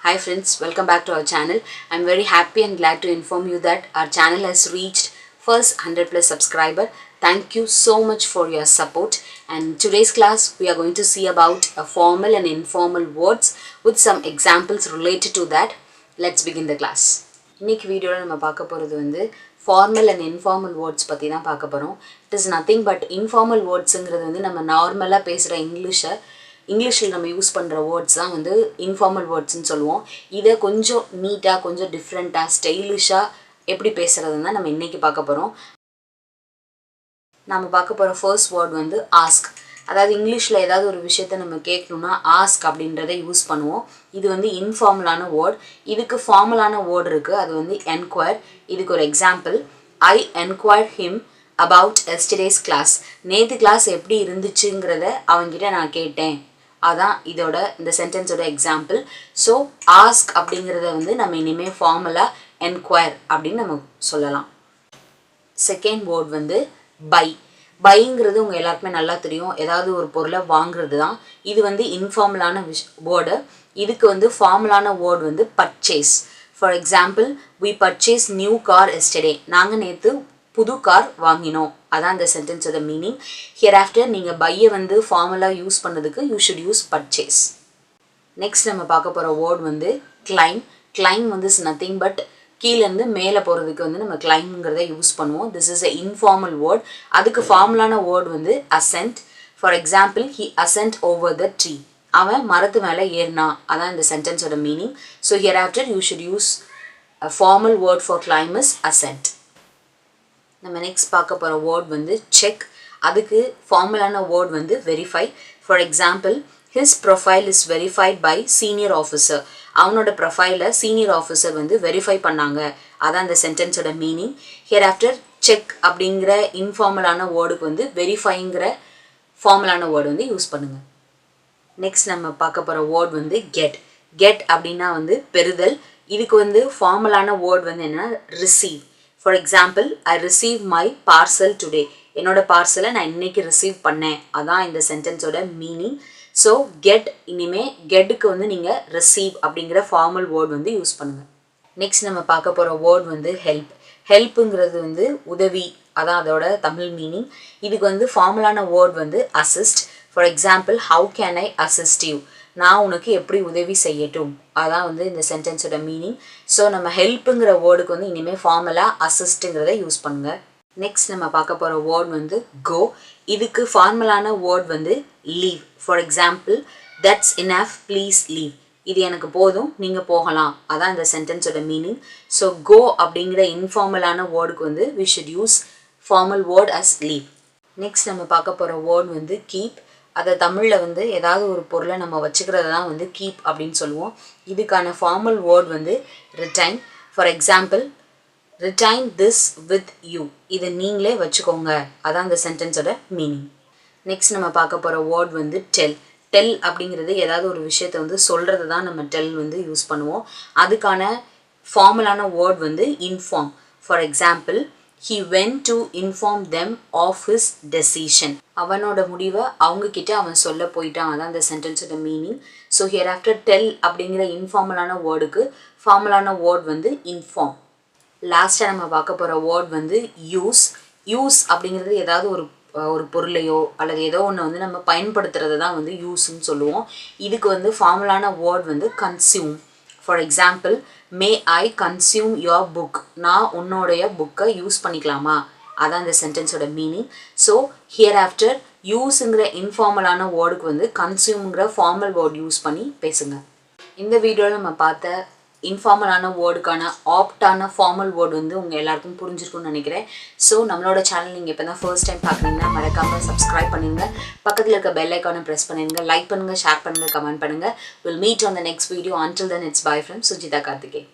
Hi friends, welcome back to our channel. I'm very happy and glad to inform you that our channel has reached first 100 plus subscriber. Thank you so much for your support. And today's class we are going to see about a formal and informal words with some examples related to that. Let's begin the class. இன்னைக்கு வீடியோல நம்ம பார்க்க போறது வந்து formal and informal words பத்தி தான் பார்க்க போறோம். It is nothing but informal wordsங்கிறது வந்து நம்ம நார்மலா பேசுற இங்கிலீஷில் நம்ம யூஸ் பண்ணுற வேர்ட்ஸ் தான் வந்து இன்ஃபார்மல் வேர்ட்ஸ்ன்னு சொல்லுவோம். இதை கொஞ்சம் நீட்டாக கொஞ்சம் டிஃப்ரெண்ட்டாக ஸ்டைலிஷாக எப்படி பேசுகிறதுன்னு தான் நம்ம இன்றைக்கி பார்க்க போகிறோம். நம்ம பார்க்க போகிற ஃபர்ஸ்ட் வேர்ட் வந்து ஆஸ்க். அதாவது இங்கிலீஷில் ஏதாவது ஒரு விஷயத்த நம்ம கேட்கணுன்னா ஆஸ்க் அப்படின்றத யூஸ் பண்ணுவோம். இது வந்து இன்ஃபார்மலான வேர்ட். இதுக்கு ஃபார்மலான வேர்ட் இருக்குது, அது வந்து என்கொயர். இதுக்கு ஒரு example, I enquire him about yesterday's class. நேற்று கிளாஸ் எப்படி இருந்துச்சுங்கிறத அவங்ககிட்ட நான் கேட்டேன். அதான் இதோட இந்த சென்டென்ஸோட எக்ஸாம்பிள். ஸோ ஆஸ்க் அப்படிங்கிறத வந்து நம்ம இனிமேல் ஃபார்மலாக என்கொயர் அப்படின்னு நம்ம சொல்லலாம். செகண்ட் வேர்ட் வந்து பை. பைங்கிறது உங்கள் எல்லாருக்குமே நல்லா தெரியும், ஏதாவது ஒரு பொருளை வாங்குறது தான். இது வந்து இன்ஃபார்மலான வேர்டு. இதுக்கு வந்து ஃபார்மலான வேர்டு வந்து purchase. For example, we purchase new car yesterday. நாங்கள் நேற்று புது கார் வாங்கினோம். அதான் இந்த சென்டென்ஸோட மீனிங். ஹியர் ஆஃப்டர் நீங்கள் பையை வந்து ஃபார்மலாக யூஸ் பண்ணதுக்கு you should use purchase. Next நம்ம பார்க்க போகிற வேர்ட் வந்து கிளைம். கிளைம் வந்து இஸ் நத்திங் பட் கீழேருந்து மேலே போகிறதுக்கு வந்து நம்ம கிளைம்ங்கிறத யூஸ் பண்ணுவோம். This is a informal word. அதுக்கு ஃபார்மலான வேர்ட் வந்து ascend. For example, he ascend over the tree. அவன் மரத்து மேலே ஏறினா. அதான் இந்த சென்டென்ஸோட meaning. So here after you should use a formal word for claim is ascend. நம்ம நெக்ஸ்ட் பார்க்க போகிற வேர்ட் வந்து செக். அதுக்கு ஃபார்மலான வேர்ட் வந்து verify. For example, his profile is verified by senior officer. அவனோட ப்ரொஃபைலை சீனியர் ஆஃபீஸர் வந்து வெரிஃபை பண்ணாங்க. அதான் இந்த சென்டென்ஸோட மீனிங். ஹியர் ஆஃப்டர் செக் அப்படிங்கிற இன்ஃபார்மலான வேர்டுக்கு வந்து வெரிஃபைங்கிற ஃபார்மலான வேர்டு வந்து யூஸ் பண்ணுங்கள். நெக்ஸ்ட் நம்ம பார்க்க போகிற வேர்ட் வந்து கெட். கெட் அப்படின்னா வந்து பெறுதல். இதுக்கு வந்து ஃபார்மலான வேர்ட் வந்து என்னென்னா receive. For example, I receive my parcel today. என்னோட பார்சலை நான் இன்னைக்கு ரிசீவ் பண்ணேன். அதான் இந்த சென்டென்ஸோட மீனிங். ஸோ கெட், இனிமே கெட்டுக்கு வந்து நீங்கள் ரிசீவ் அப்படிங்கிற ஃபார்மல் வேர்ட் வந்து யூஸ் பண்ணுங்கள். நெக்ஸ்ட் நம்ம பார்க்க போகிற வேர்ட் வந்து ஹெல்ப். ஹெல்ப்புங்கிறது வந்து உதவி. அதான் அதோட தமிழ் மீனிங். இதுக்கு வந்து ஃபார்மலான வேர்ட் வந்து assist. For example, how can I assist you. நான் உனக்கு எப்படி உதவி செய்யட்டும். அதான் வந்து இந்த சென்டென்ஸோட மீனிங். ஸோ நம்ம ஹெல்ப்புங்கிற வேர்டுக்கு வந்து இனிமேல் ஃபார்மலாக அசிஸ்ட்டுங்கிறத யூஸ் பண்ணுங்க. நெக்ஸ்ட் நம்ம பார்க்க போகிற வேர்ட் வந்து கோ. இதுக்கு ஃபார்மலான வேர்ட் வந்து leave. For example, that's enough, please leave. இது எனக்கு போதும், நீங்கள் போகலாம். அதான் இந்த சென்டென்ஸோட மீனிங். ஸோ கோ அப்படிங்கிற இன்ஃபார்மலான வேர்டுக்கு வந்து we should use formal word as leave. Next நம்ம பார்க்க போகிற வேர்ட் வந்து கீப். அதை தமிழில் வந்து ஏதாவது ஒரு பொருளை நம்ம வச்சுக்கிறது தான் வந்து கீப் அப்படின்னு சொல்லுவோம். இதுக்கான ஃபார்மல் வேர்ட் வந்து retain. For example, retain this with you. இதை நீங்களே வச்சுக்கோங்க. அதான் இந்த சென்டென்ஸோட மீனிங். நெக்ஸ்ட் நம்ம பார்க்க போகிற வேர்ட் வந்து டெல். டெல் அப்படிங்கிறது ஏதாவது ஒரு விஷயத்தை வந்து சொல்கிறது தான் நம்ம டெல் வந்து யூஸ் பண்ணுவோம். அதுக்கான ஃபார்மலான வேர்ட் வந்து inform. For example, he went to inform them of his decision. அவனோட முடிவை அவங்கக்கிட்ட அவன் சொல்ல போயிட்டான். அதான் இந்த சென்டென்ஸோட meaning. So here after tell அப்படிங்கிற இன்ஃபார்மலான வேர்டுக்கு ஃபார்மலான வேர்ட் வந்து இன்ஃபார்ம். லாஸ்ட்டாக நம்ம பார்க்க போகிற வேர்ட் வந்து யூஸ். யூஸ் அப்படிங்கிறது ஏதாவது ஒரு பொருளையோ அல்லது ஏதோ ஒன்று வந்து நம்ம பயன்படுத்துறது தான் வந்து யூஸ்ன்னு சொல்லுவோம். இதுக்கு வந்து ஃபார்மலான வேர்ட் வந்து consume. For example, May I consume your book. நான் உன்னோடைய புக்கை யூஸ் பண்ணிக்கலாமா. அதான் இந்த சென்டென்ஸோட மீனிங். ஸோ ஹியர் ஆஃப்டர் யூஸுங்கிற இன்ஃபார்மலான வேர்டுக்கு வந்து கன்சியூம்ங்கிற ஃபார்மல் வேர்ட் யூஸ் பண்ணி பேசுங்க. இந்த வீடியோவில் நம்ம பார்த்த இன்ஃபார்மலான வேர்டுக்கான ஆப்டான ஃபார்மல் வேர்டு வந்து உங்கள் எல்லாருக்கும் புரிஞ்சிருக்கும்னு நினைக்கிறேன். ஸோ நம்மளோட சேனல் நீங்கள் இப்போ தான் ஃபர்ஸ்ட் டைம் பார்க்குறீங்கன்னா மறக்காமல் சப்ஸ்கிரைப் பண்ணிடுங்க. பக்கத்தில் இருக்க பெல் ஐக்கானை ப்ரெஸ் பண்ணிடுங்க. லைக் பண்ணுங்கள், ஷேர் பண்ணுங்கள், கமெண்ட் பண்ணுங்கள். We'll meet on the next video. Until then, it's bye from Sujitha Karthikeyan.